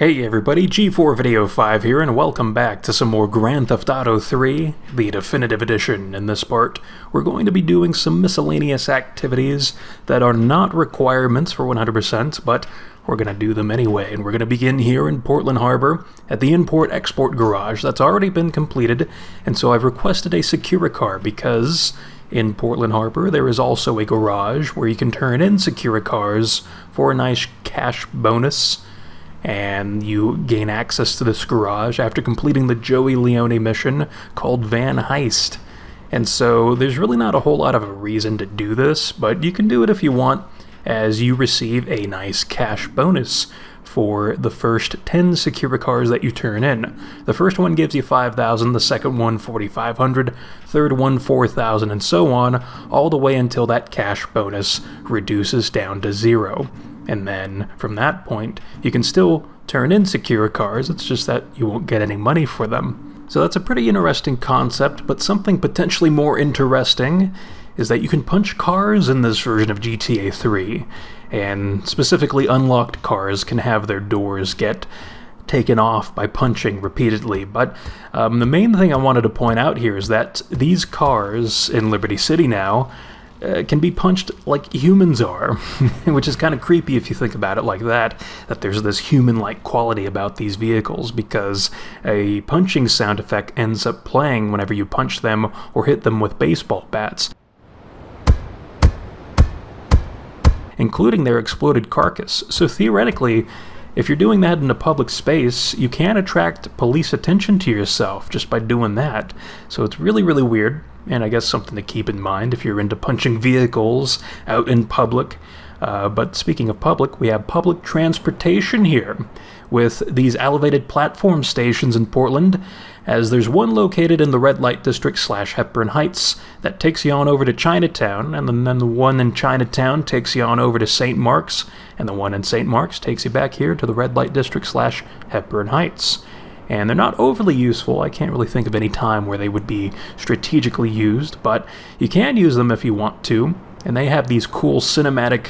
Hey everybody, G4 Video 5 here, and welcome back to some more Grand Theft Auto 3, the Definitive Edition. In this part, we're going to be doing some miscellaneous activities that are not requirements for 100%, but we're going to do them anyway, and we're going to begin here in Portland Harbor at the Import-Export Garage. That's already been completed, and so I've requested a Securicar because in Portland Harbor there is also a garage where you can turn in Securicars for a nice cash bonus. And you gain access to this garage after completing the Joey Leone mission called Van Heist. And so there's really not a whole lot of a reason to do this, but you can do it if you want, as you receive a nice cash bonus for the first 10 Securicars that you turn in. The first one gives you 5,000, the second one 4,500, third one 4,000, and so on, all the way until that cash bonus reduces down to 0. And then, from that point, you can still turn in Securicars, it's just that you won't get any money for them. So that's a pretty interesting concept, but something potentially more interesting is that you can punch cars in this version of GTA 3, and specifically unlocked cars can have their doors get taken off by punching repeatedly. But the main thing I wanted to point out here is that these cars in Liberty City now can be punched like humans are, which is kind of creepy if you think about it like that there's this human-like quality about these vehicles, because a punching sound effect ends up playing whenever you punch them or hit them with baseball bats, including their exploded carcass. So theoretically, if you're doing that in a public space, you can attract police attention to yourself just by doing that. So it's really, really weird, and I guess something to keep in mind if you're into punching vehicles out in public. But speaking of public, we have public transportation here with these elevated platform stations in Portland, as there's one located in the red light district / Hepburn Heights that takes you on over to Chinatown, and then the one in Chinatown takes you on over to St. Mark's, and the one in St. Mark's takes you back here to the red light district / Hepburn Heights. And they're not overly useful. I can't really think of any time where they would be strategically used, but you can use them if you want to, and they have these cool cinematic,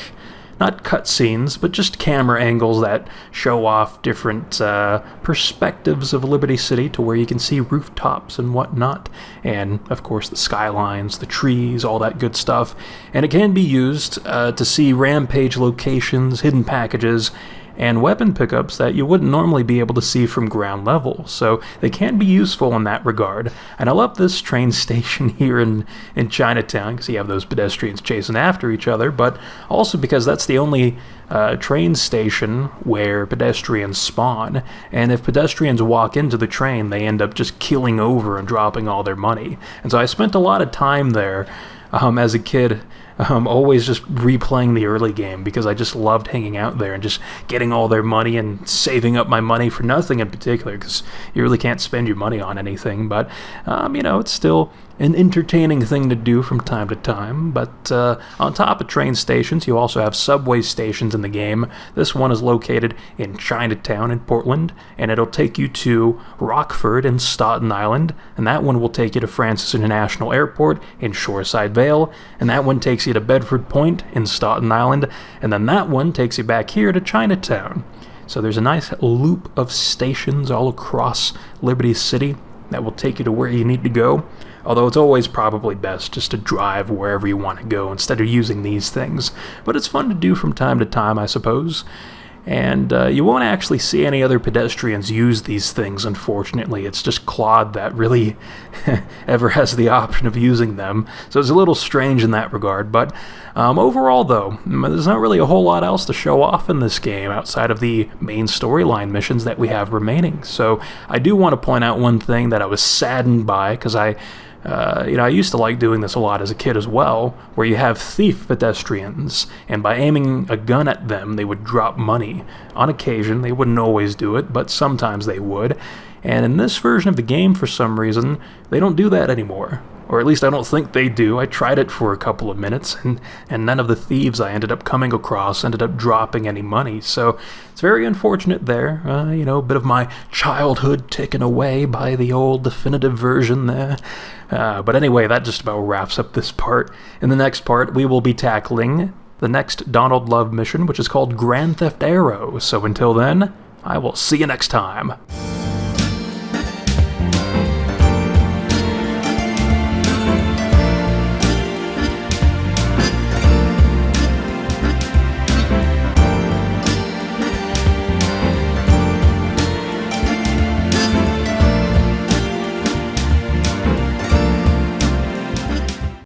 not cutscenes, but just camera angles that show off different perspectives of Liberty City to where you can see rooftops and whatnot, and of course the skylines, the trees, all that good stuff. And it can be used to see rampage locations, hidden packages, and weapon pickups that you wouldn't normally be able to see from ground level, so they can be useful in that regard. And I love this train station here in Chinatown, because you have those pedestrians chasing after each other, but also because that's the only train station where pedestrians spawn, and if pedestrians walk into the train, they end up just keeling over and dropping all their money. And so I spent a lot of time there as a kid, always just replaying the early game, because I just loved hanging out there and just getting all their money and saving up my money for nothing in particular, because you really can't spend your money on anything. But it's still an entertaining thing to do from time to time. But on top of train stations, you also have subway stations in the game. This one is located in Chinatown in Portland, and it'll take you to Rockford and Staten Island, and that one will take you to Francis International Airport in Shoreside Vale, and that one takes you to Bedford Point in Staten Island, and then that one takes you back here to Chinatown. So there's a nice loop of stations all across Liberty City that will take you to where you need to go. Although it's always probably best just to drive wherever you want to go instead of using these things. But it's fun to do from time to time, I suppose. And you won't actually see any other pedestrians use these things, unfortunately. It's just Claude that really ever has the option of using them. So it's a little strange in that regard. But overall, though, there's not really a whole lot else to show off in this game outside of the main storyline missions that we have remaining. So I do want to point out one thing that I was saddened by, because I used to like doing this a lot as a kid as well, where you have thief pedestrians, and by aiming a gun at them, they would drop money. On occasion, they wouldn't always do it, but sometimes they would. And in this version of the game, for some reason, they don't do that anymore. Or at least I don't think they do. I tried it for a couple of minutes, and none of the thieves I ended up coming across ended up dropping any money. So it's very unfortunate there. A bit of my childhood taken away by the old definitive version there. But anyway, that just about wraps up this part. In the next part, we will be tackling the next Donald Love mission, which is called Grand Theft Aero. So until then, I will see you next time.